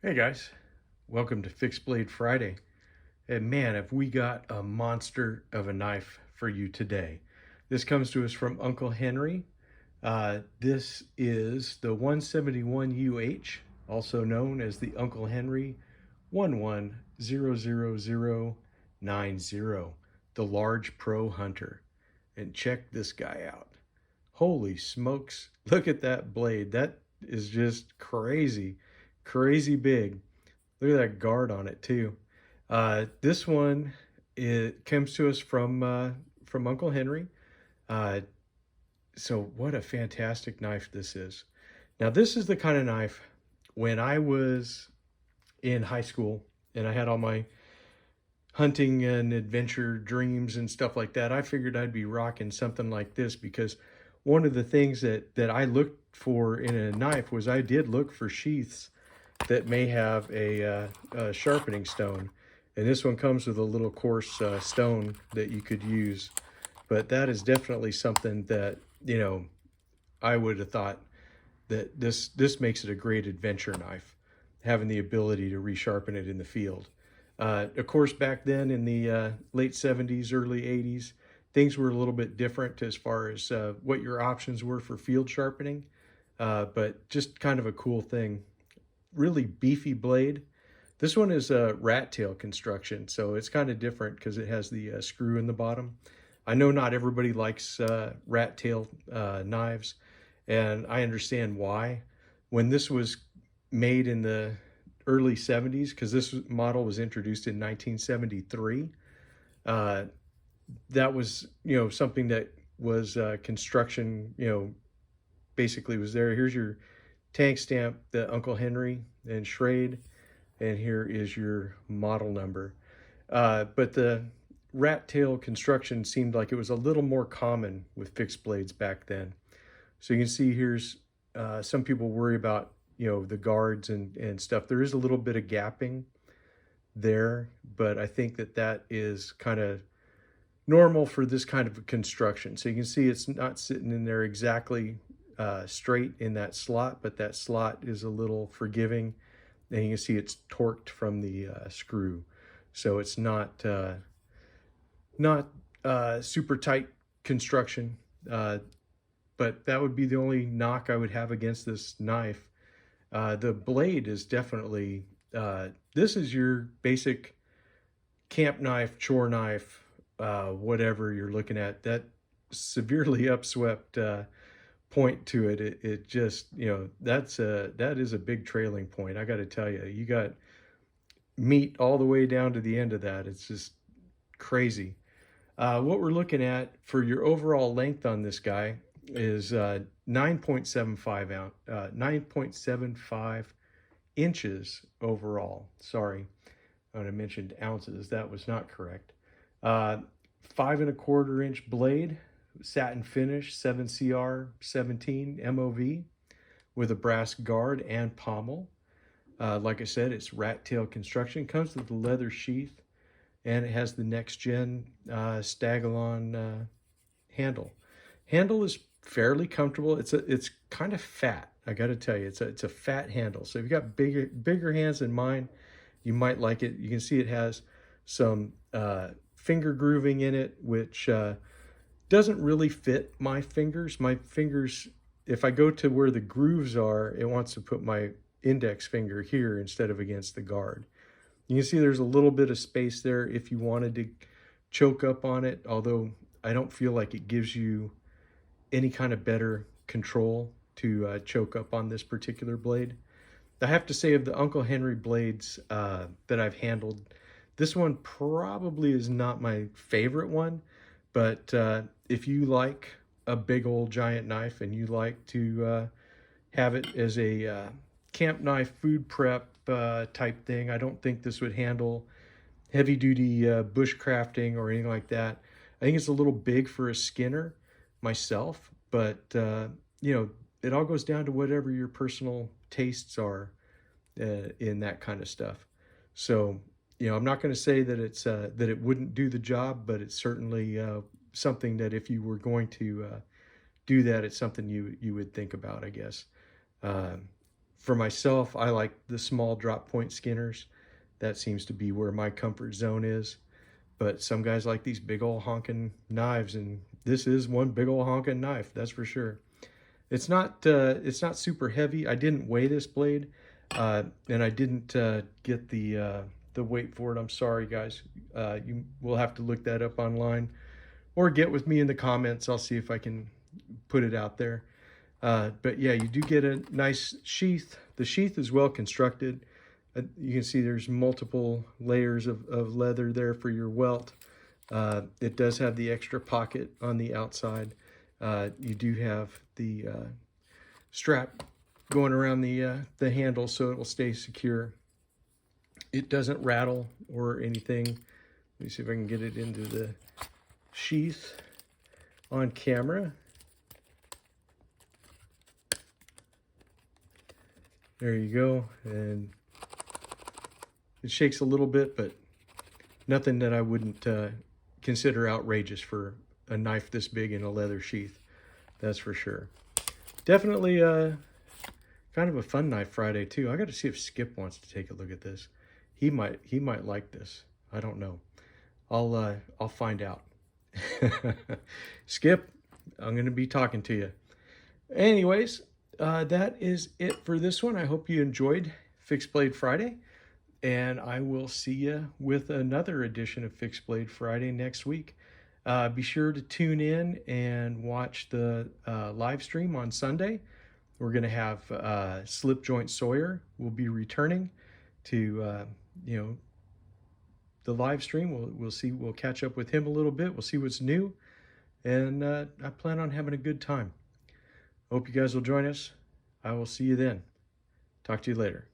Hey guys, welcome to Fixed Blade Friday. And man, have we got a monster of a knife for you today. This comes to us from Uncle Henry. This is the 171UH, also known as the Uncle Henry 110090, the Large Pro Hunter. And check this guy out. Holy smokes, look at that blade. That is just crazy, crazy big. Look at that guard on it too. This one, it comes to us from Uncle Henry. Uh, so what a fantastic knife this is. Now this is the kind of knife when I was in high school and I had all my hunting and adventure dreams and stuff like that. I figured I'd be rocking something like this because one of the things that I looked for in a knife was I did look for sheaths that may have a sharpening stone. And this one comes with a little coarse stone that you could use. But that is definitely something that, I would have thought that this makes it a great adventure knife, having the ability to resharpen it in the field. Of course, back then in the late 70s, early 80s, things were a little bit different as far as what your options were for field sharpening. But just kind of a cool thing. Really beefy blade. This one is a rat tail construction, so it's kind of different because it has the screw in the bottom. I know not everybody likes rat tail knives, and I understand why. When this was made in the early 70s, because this model was introduced in 1973, uh, that was, something that was construction, basically was there. Here's your tank stamp, the Uncle Henry and Schrade, and here is your model number. But the rat tail construction seemed like it was a little more common with fixed blades back then. So you can see here's some people worry about the guards and stuff. There is a little bit of gapping there, but I think that is kind of normal for this kind of construction. So you can see it's not sitting in there exactly straight in that slot, but that slot is a little forgiving. And you can see it's torqued from the screw. So it's not super tight construction, but that would be the only knock I would have against this knife. The blade is definitely, this is your basic camp knife, chore knife, whatever you're looking at. That severely upswept point to it. It just, that is a big trailing point. I got to tell you, you got meat all the way down to the end of that. It's just crazy. What we're looking at for your overall length on this guy is 9.75 inches overall. Sorry, when I mentioned ounces, that was not correct. 5.25 inch blade, satin finish, 7CR 17 MOV with a brass guard and pommel. Like I said, it's rat tail construction. Comes with the leather sheath, and it has the next gen Stagallon handle. Handle is fairly comfortable. It's kind of fat. I got to tell you, it's a fat handle. So if you got bigger hands than mine, you might like it. You can see it has some finger grooving in it, which doesn't really fit my fingers. My fingers, if I go to where the grooves are, it wants to put my index finger here instead of against the guard. You can see there's a little bit of space there if you wanted to choke up on it, although I don't feel like it gives you any kind of better control to choke up on this particular blade. I have to say, of the Uncle Henry blades that I've handled, this one probably is not my favorite one, but if you like a big old giant knife and you like to have it as a camp knife food prep type thing, I don't think this would handle heavy duty bushcrafting or anything like that. I think it's a little big for a skinner myself, but it all goes down to whatever your personal tastes are in that kind of stuff. So, I'm not going to say that it's that it wouldn't do the job, but it's certainly something that if you were going to do that, it's something you would think about, I guess. For myself, I like the small drop point skinners. That seems to be where my comfort zone is. But some guys like these big old honking knives, and this is one big old honking knife, that's for sure. It's not super heavy. I didn't weigh this blade, and I didn't get the weight for it. I'm sorry, guys. You will have to look that up online, or get with me in the comments. I'll see if I can put it out there. But yeah, you do get a nice sheath. The sheath is well constructed. You can see there's multiple layers of leather there for your welt. It does have the extra pocket on the outside. You do have the strap going around the handle so it will stay secure. It doesn't rattle or anything. Let me see if I can get it into the sheath on camera. There you go. And it shakes a little bit, but nothing that I wouldn't consider outrageous for a knife this big in a leather sheath. That's for sure. Definitely kind of a fun knife Friday too. I got to see if Skip wants to take a look at this. He might like this. I don't know. I'll find out. Skip, I'm going to be talking to you. Anyways, that is it for this one. I hope you enjoyed Fixed Blade Friday, and I will see you with another edition of Fixed Blade Friday next week. Be sure to tune in and watch the live stream on Sunday. We're going to have Slip Joint Sawyer will be returning to the live stream. We'll catch up with him a little bit. We'll see what's new, and I plan on having a good time. Hope you guys will join us. I will see you then. Talk to you later.